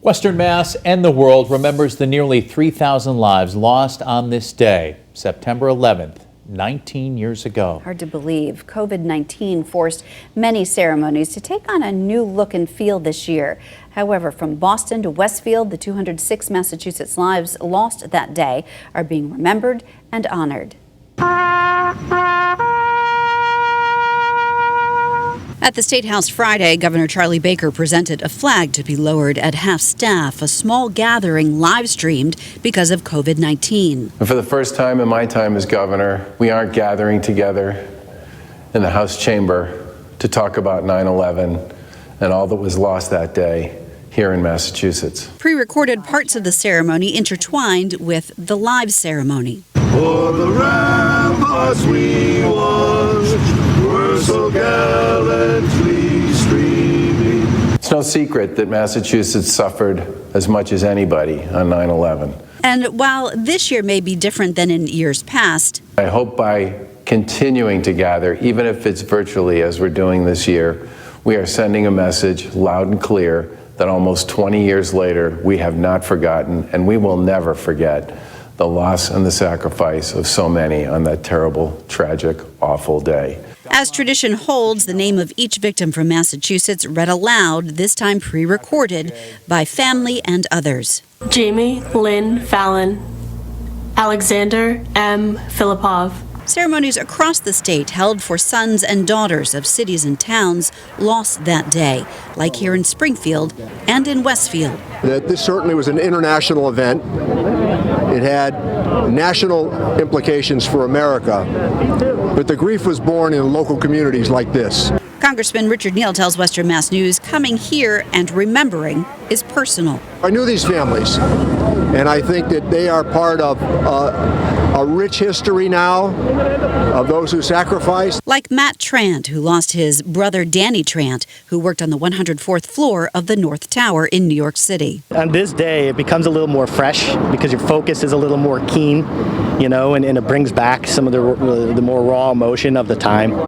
Western Mass and the world remembers the nearly 3,000 lives lost on this day, September 11th, 19 years ago. Hard to believe. COVID-19 forced many ceremonies to take on a new look and feel this year. However, from Boston to Westfield, the 206 Massachusetts lives lost that day are being remembered and honored. At the State House Friday, Governor Charlie Baker presented a flag to be lowered at half-staff, a small gathering live-streamed because of COVID-19. For the first time in my time as governor, we aren't gathering together in the House chamber to talk about 9/11 and all that was lost that day here in Massachusetts. Pre-recorded parts of the ceremony intertwined with the live ceremony. For the ramparts we watched were so gallantly streaming. It's no secret that Massachusetts suffered as much as anybody on 9/11. And while this year may be different than in years past, I hope by continuing to gather, even if it's virtually as we're doing this year, we are sending a message loud and clear that almost 20 years later, we have not forgotten and we will never forget the loss and the sacrifice of so many on that terrible, tragic, awful day. as tradition holds, the name of each victim from Massachusetts read aloud, this time pre-recorded by family and others. Jamie Lynn Fallon, Alexander M. Filipov. Ceremonies across the state held for sons and daughters of cities and towns lost that day, like here in Springfield and in Westfield. This certainly was an international event. It had national implications for America, but the grief was born in local communities like this. Congressman Richard NEAL tells Western Mass News coming here and remembering is personal. I knew these families, and I think that they are part of a rich history now of those who sacrificed. Like Matt Trant, who lost his brother Danny Trant, who worked on the 104th floor of the North Tower in New York City. On this day, it becomes a little more fresh because your focus is a little more keen, you know, and it brings back some of the more raw emotion of the time.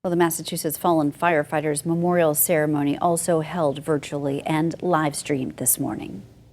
Well, the Massachusetts Fallen Firefighters Memorial Ceremony also held virtually and live streamed this morning.